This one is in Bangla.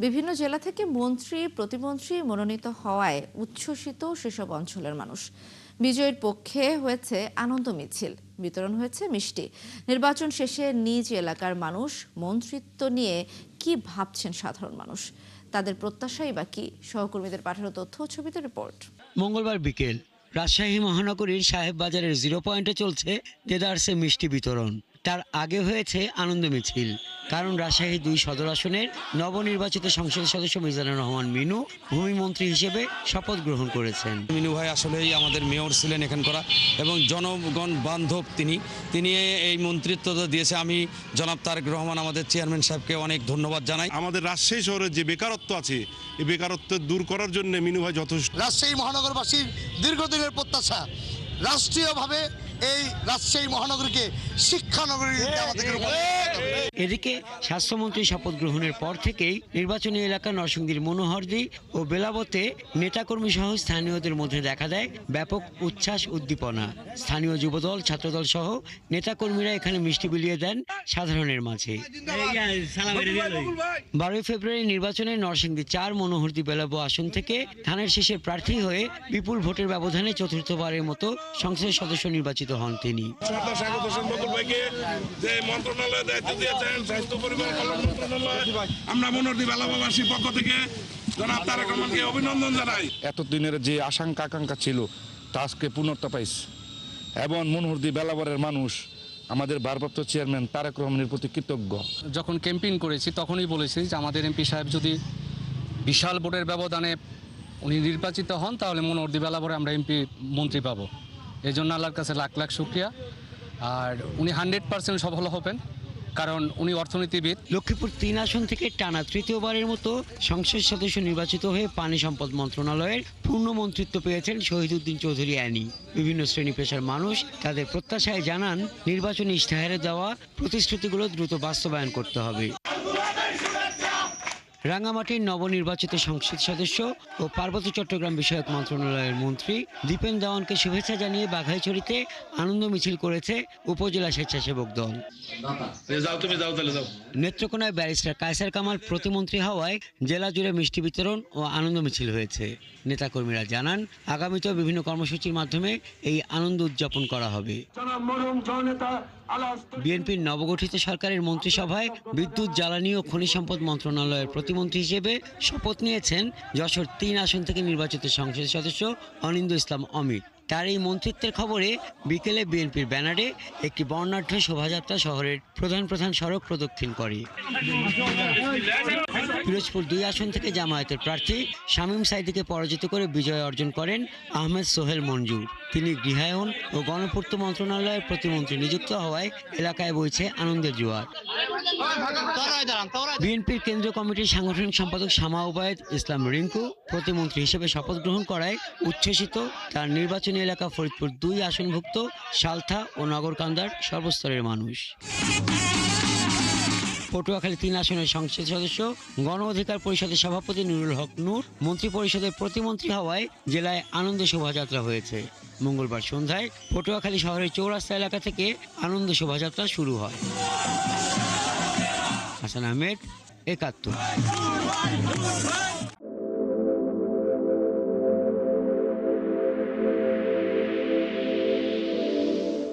বিভিন্ন জেলা থেকে মন্ত্রী প্রতিমন্ত্রী মনোনীত হওয়ায় উচ্ছ্বসিত সেসব অঞ্চলের মানুষ। বিজয়ের পক্ষে হয়েছে আনন্দ মিছিল, বিতরণ হয়েছে মিষ্টি। নির্বাচন শেষে নিজ এলাকার মানুষ মন্ত্রিত্ব নিয়ে কি ভাবছেন সাধারণ মানুষ, তাদের প্রত্যাশাই বা কি? সহকর্মীদের পাঠানো তথ্য ও ছবিতে রিপোর্ট। মঙ্গলবার বিকেল রাজশাহী মহানগরীর সাহেব বাজারের 0 পয়েন্টে চলছে দেদারসে মিষ্টি বিতরণ। তার আগে হয়েছে আনন্দ মিছিল, কারণ রাজশাহী 2 সদর আসনের নবনির্বাচিত সংসদ সদস্য মিজানুর রহমান মিনু ভূমি মন্ত্রী হিসেবে শপথ গ্রহণ করেছেন। মিনু ভাই আসলেই আমাদের মেয়র ছিলেন এখানকার এবং জনগণ বান্ধব। তিনি এই মন্ত্রিত্ব দিয়েছে। আমি জনাব তারেক রহমান আমাদের চেয়ারম্যান সাহেবকে অনেক ধন্যবাদ জানাই। আমাদের রাজশাহী শহরের যে বেকারত্ব আছে, এই বেকারত্ব দূর করার জন্য মিনু ভাই যথেষ্ট। রাজশাহী মহানগরবাসীর দীর্ঘদিনের প্রত্যাশা রাষ্ট্রীয়ভাবে এই রাজশাহী মহানগরীকে শিক্ষানগরী। এদিকে স্বাস্থ্যমন্ত্রী শপথ গ্রহণের পর থেকেই নির্বাচনী এলাকা নরসিংদীর মনোহরদী ও বেলাবতে নেতাকর্মী সহ স্থানীয়দের মধ্যে দেখা দেয় ব্যাপক উচ্ছ্বাস উদ্দীপনা। স্থানীয় যুবদল ছাত্রদল সহ নেতাকর্মীরা এখানে মিষ্টি বিলিয়ে দেন সাধারণের মাঝে। 12 ফেব্রুয়ারি নির্বাচনে নরসিংদী 4 মনোহরদী বেলাবো আসন থেকে ধানের শীষের প্রার্থী হয়ে বিপুল ভোটের ব্যবধানে চতুর্থবারের মতো সংসদ সদস্য নির্বাচিত হন তিনি। আমরা মনোহরদী বেলাবাসীর পক্ষ থেকে জনাব তারেক রহমানকে অভিনন্দন জানাই। এতদিনের যে আশঙ্কা আকাঙ্ক্ষা ছিল তা আজকে পূর্ণতা পাইছে এবং মনোহরদী বেলাবরের মানুষ আমাদের ভারপ্রাপ্ত চেয়ারম্যান তারেক রহমানের প্রতি কৃতজ্ঞ। যখন ক্যাম্পেইন করেছি তখনই বলেছি যে আমাদের এমপি সাহেব যদি বিশাল ভোটের ব্যবধানে উনি নির্বাচিত হন তাহলে মনোহরদী বেলাবরে আমরা এমপি মন্ত্রী পাবো। এই জন্য আল্লাহর কাছে লাখ লাখ শুকরিয়া। আর উনি 100% সফল হবেন, কারণ উনি অর্থনীতিবিদ। লক্ষ্মীপুর 3 আসন থেকে টানা তৃতীয়বারের মতো সংসদ সদস্য নির্বাচিত হয়ে পানি সম্পদ মন্ত্রণালয়ের পূর্ণ মন্ত্রিত্ব পেয়েছেন শহীদউদ্দিন চৌধুরী অ্যানি। বিভিন্ন শ্রেণী পেশার মানুষ তাদের প্রত্যাশায় জানান, নির্বাচনী ইশতেহারে দেওয়া প্রতিশ্রুতিগুলো দ্রুত বাস্তবায়ন করতে হবে। রাঙ্গামাটির নবনির্বাচিত সংসদ সদস্য ও পার্বত্য চট্টগ্রাম বিষয়ক মন্ত্রণালয়ের মন্ত্রী দীপেন দেওয়ানকে শুভেচ্ছা জানিয়ে বাঘাইছড়িতে আনন্দ মিছিল করেছে উপজেলা স্বেচ্ছাসেবক দল। নেত্রকোনায় ব্যারিস্টার কায়সার কামাল প্রতিমন্ত্রী হওয়ায় জেলা জুড়ে মিষ্টি বিতরণ ও আনন্দ মিছিল হয়েছে। নেতাকর্মীরা জানান, আগামীতেও বিভিন্ন কর্মসূচির মাধ্যমে এই আনন্দ উদযাপন করা হবে। বিএনপির নবগঠিত সরকারের মন্ত্রিসভায় বিদ্যুৎ, জ্বালানি ও খনিজ সম্পদ মন্ত্রণালয়ের প্রতিমন্ত্রী হিসেবে শপথ নিয়েছেন যশোর 3 আসন থেকে নির্বাচিত সংসদ সদস্য অনিন্দ্য ইসলাম অমিত। তার এই মন্ত্রিত্বের খবরে বিকেলে বিএনপির ব্যানারে একটি বর্ণাঢ্য শোভাযাত্রা শহরের প্রধান সড়ক প্রদক্ষিণ করে। পিরোজপুর 2 আসন থেকে জামায়াতের প্রার্থী শামীম সাইদিকে পরাজিত করে বিজয় অর্জন করেন আহমেদ সোহেল মঞ্জুর। তিনি গৃহায়ন ও গণপূর্ত মন্ত্রণালয়ের প্রতিমন্ত্রী নিযুক্ত হওয়ায় এলাকায় বইছে আনন্দের জোয়ার। বিএনপির কেন্দ্রীয় কমিটির সাংগঠনিক সম্পাদক শামা ওবায়েদ ইসলাম রিঙ্কু প্রতিমন্ত্রী হিসেবে শপথ গ্রহণ করায় উচ্ছ্বসিত তার নির্বাচনী এলাকা ফরিদপুর 2 আসনভুক্ত সালথা ও নগরকান্দার সর্বস্তরের মানুষ। পটুয়াখালী 3 আসনের সংসদ সদস্য গণ অধিকার পরিষদের সভাপতি নুরুল হক নূর মন্ত্রী পরিষদের প্রতিমন্ত্রী হওয়ায় জেলায় আনন্দ শোভাযাত্রা হয়েছে। মঙ্গলবার সন্ধ্যায় পটুয়াখালী শহরের চৌরাস্তা এলাকা থেকে আনন্দ শোভাযাত্রা শুরু হয়। হাসান আহমেদ, 71।